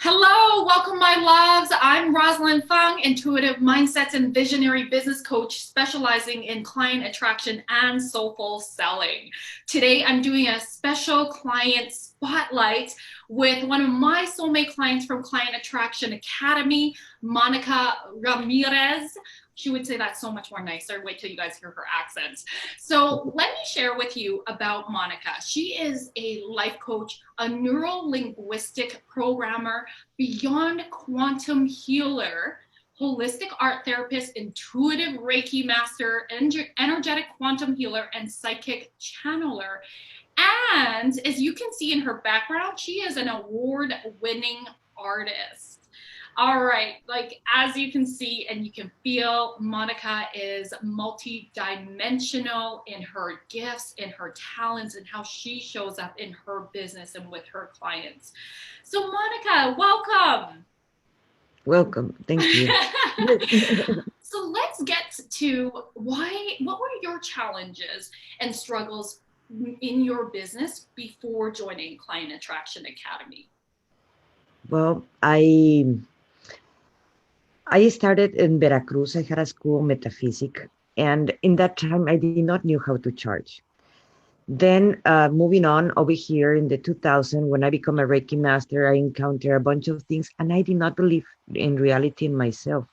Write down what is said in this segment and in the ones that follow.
Hello, welcome my loves. I'm Rosalind Fung, intuitive mindsets and visionary business coach specializing in client attraction and soulful selling. Today I'm doing a special client spotlight with one of my soulmate clients from Client Attraction Academy, Monica Ramirez. She would say that so much more nicer. Wait till you guys hear her accent. So let me share with you about Monica. She is a life coach, a neuro-linguistic programmer, beyond quantum healer, holistic art therapist, intuitive Reiki master, energetic quantum healer, and psychic channeler. And as you can see in her background, she is an award-winning artist. All right, like as you can see and you can feel, Monica is multi-dimensional in her gifts, in her talents, and how she shows up in her business and with her clients. So Monica, welcome. Welcome. Thank you. So let's get to what were your challenges and struggles in your business before joining Client Attraction Academy? Well, I started in Veracruz. I had a school of metaphysics, and in that time, I did not know how to charge. Then, moving on over here in the 2000, when I become a Reiki master, I encounter a bunch of things, and I did not believe in reality in myself.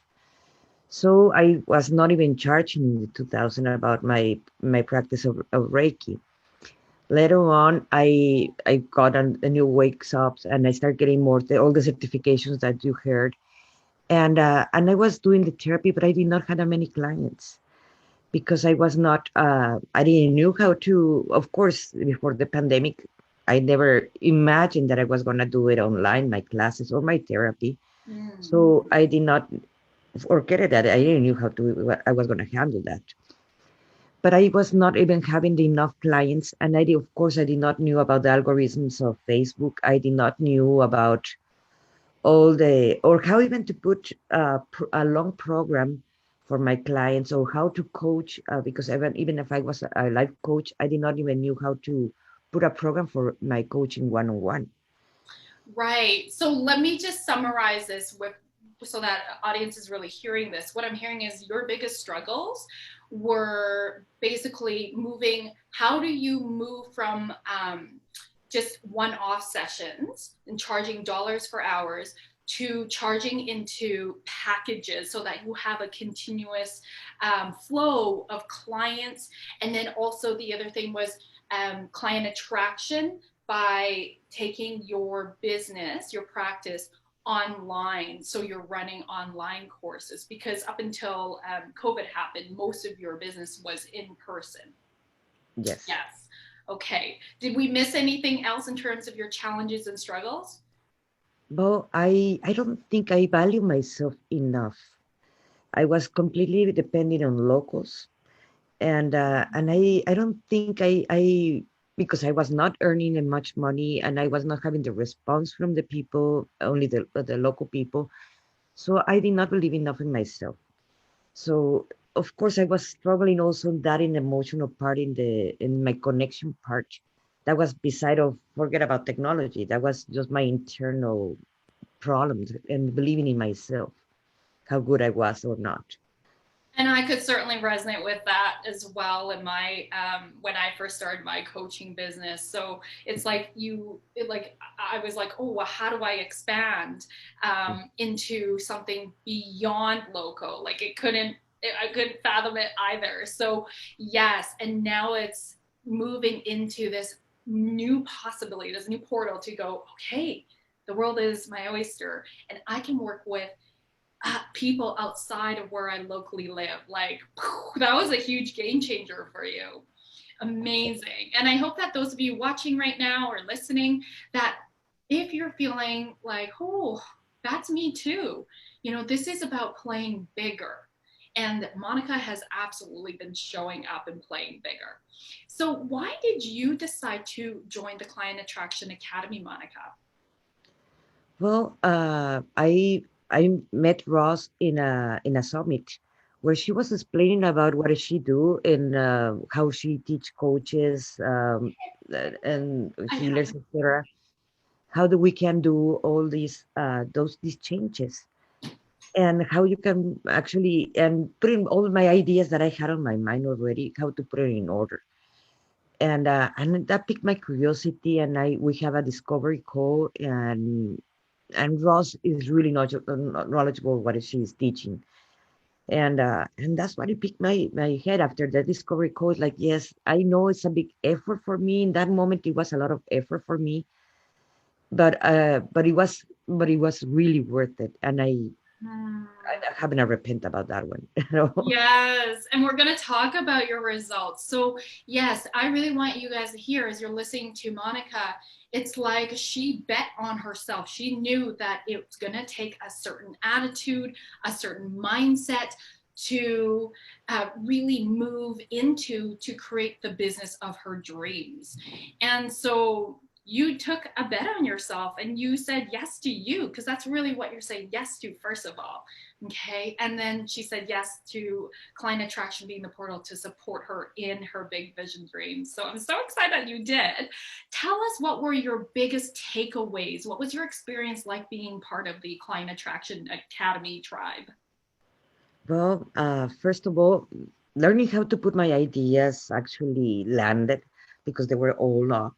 So I was not even charging in the 2000 about my practice of Reiki. Later on, I got a new wakes ups and I started getting all the certifications that you heard, and I was doing the therapy, but I did not have that many clients because I was not I didn't know how to. Of course, before the pandemic, I never imagined that I was gonna do it online, my classes or my therapy. Mm. So I did not forget it that I didn't know how to. I was gonna handle that, but I was not even having enough clients. And of course, I did not knew about the algorithms of Facebook. I did not knew about all or how even to put a long program for my clients or how to coach, because even if I was a life coach, I did not even knew how to put a program for my coaching one-on-one. Right. So let me just summarize this with so that audience is really hearing this. What I'm hearing is your biggest struggles were basically moving. How do you move from just one-off sessions and charging dollars for hours to charging into packages so that you have a continuous flow of clients? And then also the other thing was client attraction by taking your business, your practice online. So you're running online courses because up until COVID happened, most of your business was in person. Yes. Yes. Okay. Did we miss anything else in terms of your challenges and struggles? Well, I don't think I value myself enough. I was completely depending on locals, and I don't think I because I was not earning much money and I was not having the response from the people, only the local people. So I did not believe enough in myself. So of course I was struggling also in that in the emotional part, in my connection part. That was beside of forget about technology. That was just my internal problems and believing in myself, how good I was or not. And I could certainly resonate with that as well in my when I first started my coaching business. So it's like like I was like, oh, well, how do I expand into something beyond local? Like I couldn't fathom it either. So yes, and now it's moving into this new possibility, this new portal to go. Okay, the world is my oyster, and I can work with people outside of where I locally live. Like, that was a huge game changer for you. Amazing. And I hope that those of you watching right now or listening, that if you're feeling like, oh, that's me too, this is about playing bigger. And Monica has absolutely been showing up and playing bigger. So, why did you decide to join the Client Attraction Academy, Monica? Well, I met Ross in a summit where she was explaining about what does she do and how she teach coaches and I healers, have. etc. how do we can do all these changes, and how you can actually and put in all my ideas that I had on my mind already, how to put it in order. And that piqued my curiosity, and I we have a discovery call, and Ross is really knowledgeable what she's teaching, and that's what it piqued my head after the discovery call. It's like, yes, I know it's a big effort for me in that moment. It was a lot of effort for me, but it was really worth it, and Hmm. I haven't repent about that one. You know? Yes, and we're going to talk about your results. So, yes, I really want you guys to hear as you're listening to Monica. It's like she bet on herself. She knew that it was going to take a certain attitude, a certain mindset to really move into to create the business of her dreams. And so you took a bet on yourself and you said yes to you, because that's really what you're saying yes to, first of all. Okay. And then she said yes to client attraction being the portal to support her in her big vision dreams. So I'm so excited that you did. Tell us, what were your biggest takeaways? What was your experience like being part of the Client Attraction Academy tribe? Well, first of all, learning how to put my ideas actually landed because they were all up,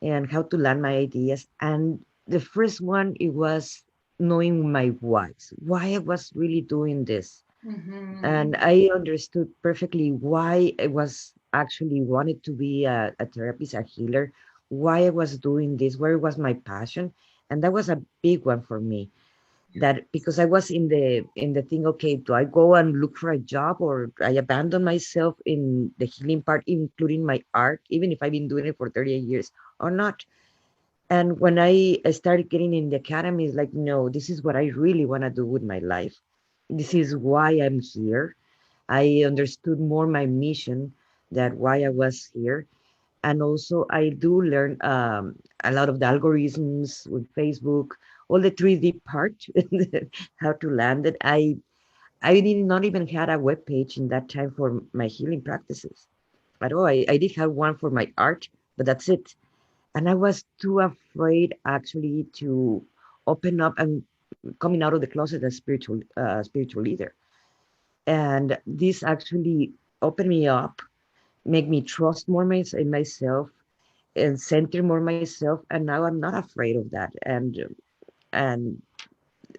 and how to land my ideas. And the first one, it was knowing my why I was really doing this. Mm-hmm. And I understood perfectly why I was actually wanted to be a therapist, a healer, why I was doing this, where was my passion. And that was a big one for me, that because I was in the thing, okay, do I go and look for a job, or I abandon myself in the healing part, including my art, even if I've been doing it for 38 years or not. And when I started getting in the academy, it's like, no, this is what I really want to do with my life. This is why I'm here. I understood more my mission, that why I was here. And also I do learn a lot of the algorithms with Facebook, all the 3D part, how to land it. I did not even had a web page in that time for my healing practices at all. I did have one for my art, but that's it. And I was too afraid actually to open up and coming out of the closet as spiritual leader. And this actually opened me up, make me trust more in myself, and center more myself. And now I'm not afraid of that. And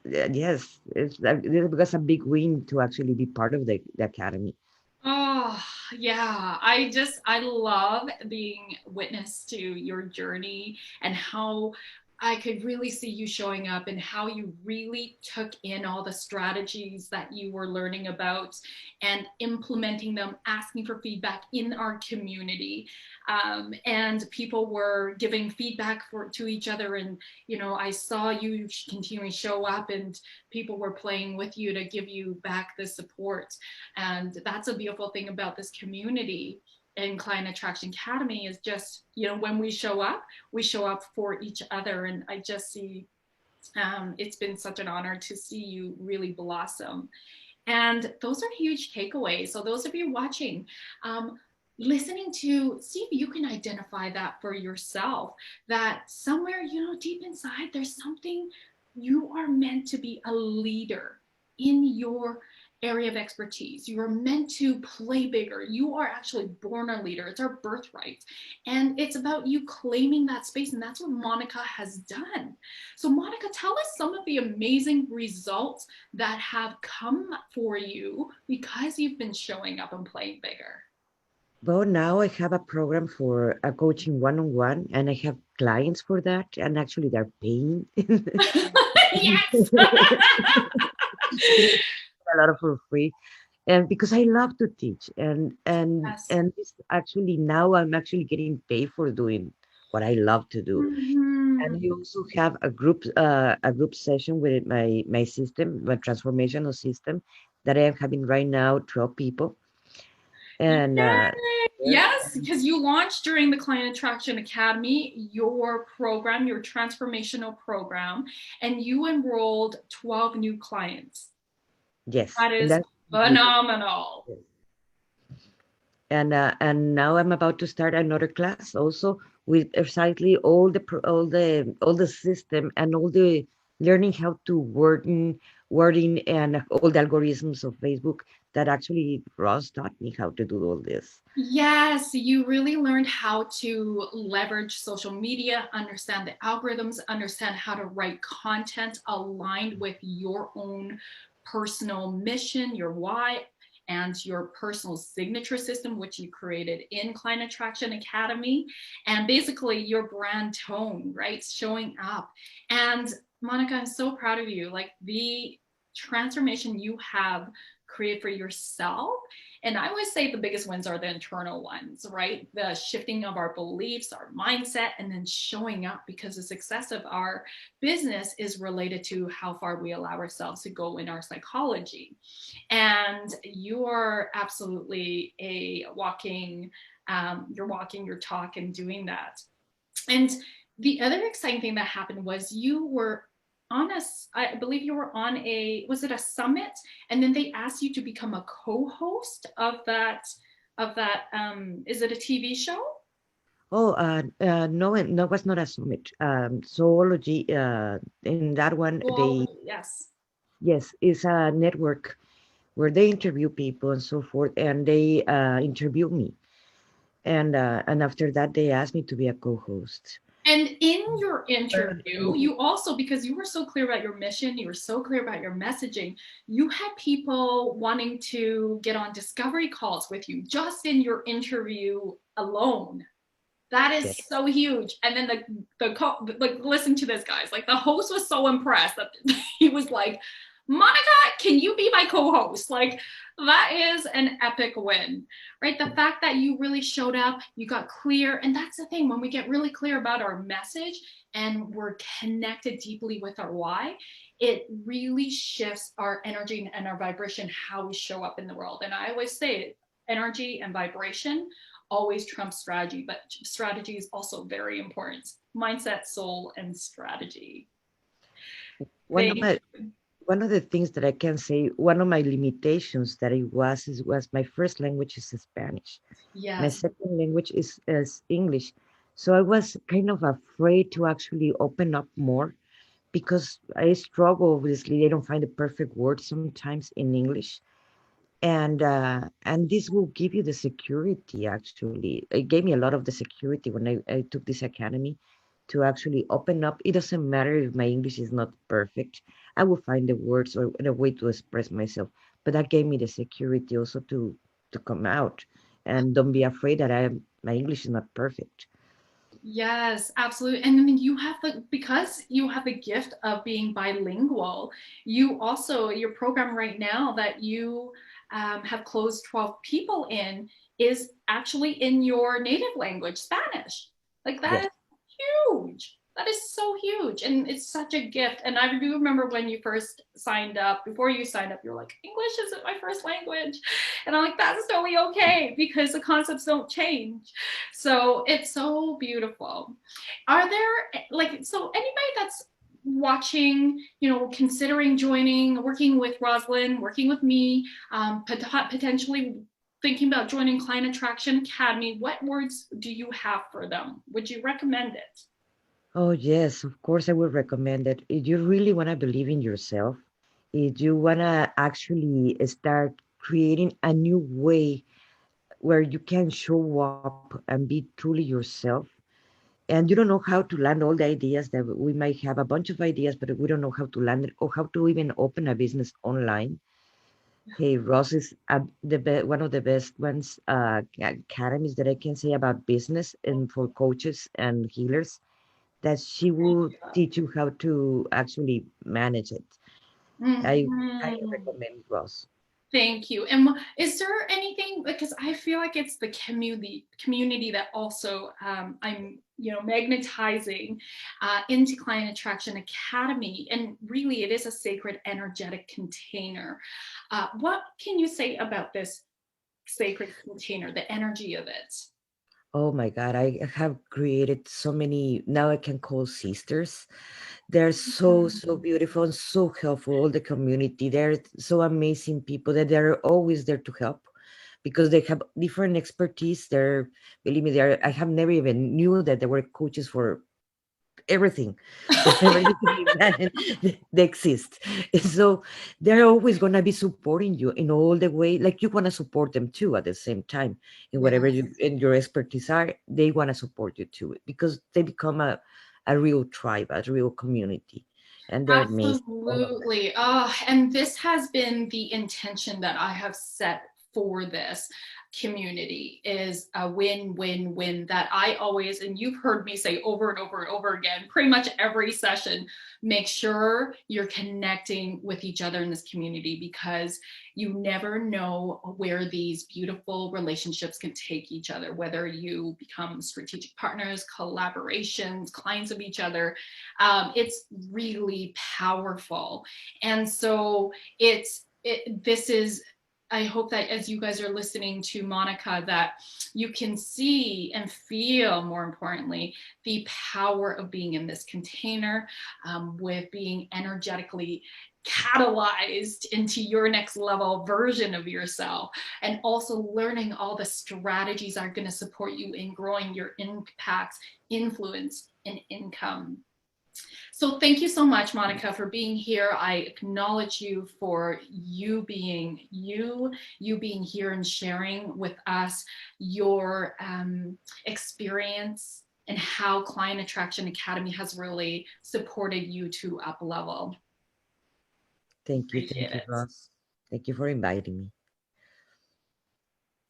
yes, it was a big win to actually be part of the academy. Oh, yeah. I love being witness to your journey and how I could really see you showing up and how you really took in all the strategies that you were learning about and implementing them, asking for feedback in our community. And people were giving feedback to each other. And, I saw you continually show up and people were playing with you to give you back the support. And that's a beautiful thing about this community in Client Attraction Academy is just, when we show up for each other. And I just see it's been such an honor to see you really blossom. And those are huge takeaways. So, those of you watching, listening to, see if you can identify that for yourself, that somewhere, deep inside, there's something you are meant to be a leader in your area of expertise. You are meant to play bigger. You are actually born a leader. It's our birthright. And it's about you claiming that space. And that's what Monica has done. So, Monica, tell us some of the amazing results that have come for you because you've been showing up and playing bigger. Well, now I have a program for a coaching one-on-one, and I have clients for that, and actually they're paying. Yes. A lot of for free, and because I love to teach, Yes. and this actually now I'm actually getting paid for doing what I love to do. Mhm. And I also have a group session with my system, my transformational system, that I am having right now, 12 people. And Yay! yes, Yes, because you launched during the Client Attraction Academy your program, your transformational program, and you enrolled 12 new clients. yes, That and is that's beautiful. phenomenal. Yes. And now I'm about to start another class also with precisely all the system and all the learning how to wording and all the algorithms of Facebook that actually Ross taught me how to do all this. Yes, you really learned how to leverage social media, understand the algorithms, understand how to write content aligned with your own personal mission, your why, and your personal signature system, which you created in Client Attraction Academy, and basically your brand tone, right? Showing up. And Monica, I'm so proud of you. Like the transformation you have created for yourself, and I always say the biggest wins are the internal ones, right? The shifting of our beliefs, our mindset, and then showing up, because the success of our business is related to how far we allow ourselves to go in our psychology. And you are absolutely a walking, you're walking your talk and doing that. And the other exciting thing that happened was you were on a, I believe you were on a, was it a summit? And then they asked you to become a co-host of that, is it a TV show? Oh, no, no, was not a summit. Zoology, in that one, they, Well, yes. yes, it's a network where they interview people and so forth, and they interview me. And after that, they asked me to be a co-host. And in your Well, interview, you also, because you were so clear about your mission, you were so clear about your messaging, you had people wanting to get on discovery calls with you just in your interview alone. That is yes. so huge. And then like listen to this, guys. Like the host was so impressed that he was like, Monica, can you be my co-host? Like that is an epic win, right? The fact that you really showed up, you got clear. And that's the thing, when we get really clear about our message and we're connected deeply with our why, it really shifts our energy and our vibration, how we show up in the world. And I always say energy and vibration always trumps strategy, but strategy is also very important. Mindset, soul, and strategy. One of Thank my one of the things that I can say, one of my limitations that it was my first language is Spanish. My Yes. second language is English. So I was kind of afraid to actually open up more because I struggle, obviously. I don't find the perfect word sometimes in English. And this will give you the security, actually. It gave me a lot of the security when I took this academy to actually open up. It doesn't matter if my English is not perfect. I will find the words or a way to express myself. But that gave me the security also to come out and don't be afraid that my English is not perfect. Yes, absolutely. And then you have the, because you have the gift of being bilingual, you also, your program right now that you have closed 12 people in is actually in your native language, Spanish. Like that Yes. is huge. That is so huge. And it's such a gift. And I do remember when you first signed up, before you signed up, you're like, English isn't my first language. And I'm like, that's totally okay because the concepts don't change. So it's so beautiful. Are there, like, so anybody that's watching, considering joining, working with Rosalind, working with me, potentially thinking about joining Client Attraction Academy, what words do you have for them? Would you recommend it? Oh, yes, of course, I would recommend it. If you really want to believe in yourself, if you want to actually start creating a new way where you can show up and be truly yourself, and you don't know how to land all the ideas that we might have a bunch of ideas, but we don't know how to land it or how to even open a business online. Hey, Ross is one of the best ones, academies that I can say about business and for coaches and healers that she will teach you how to actually manage it. I highly Mhm. recommend Ross. Thank you. And is there anything, because I feel like it's the community that also I'm magnetizing into Client Attraction Academy, and really it is a sacred energetic container. What can you say about this sacred container, the energy of it? Oh my God, I have created so many, now I can call sisters. They're so, so Mhm. beautiful and so helpful, all the community. They're so amazing people that they're always there to help. because they have different expertise. They're, believe me, I have never even knew that there were coaches for everything, whatever you can imagine, they exist. So they're always going to be supporting you in all the way, like you want to support them too at the same time, in whatever Yes. you and your expertise are, they want to support you too, because they become a real tribe, a real community, and they're amazing, all of them. Absolutely. And this has been the intention that I have set for this community is a win-win-win that I always, and you've heard me say over and over and over again, pretty much every session, make sure you're connecting with each other in this community because you never know where these beautiful relationships can take each other, whether you become strategic partners, collaborations, clients of each other. It's really powerful. And so this is, I hope that as you guys are listening to Monica, that you can see and feel, more importantly, the power of being in this container, with being energetically catalyzed into your next level version of yourself, and also learning all the strategies that are going to support you in growing your impacts, influence, and income. So thank you so much, Monica, for being here. I acknowledge you for you being you being here and sharing with us your experience and how Client Attraction Academy has really supported you to up level. Thank Appreciate you, it. Ross. Thank you for inviting me.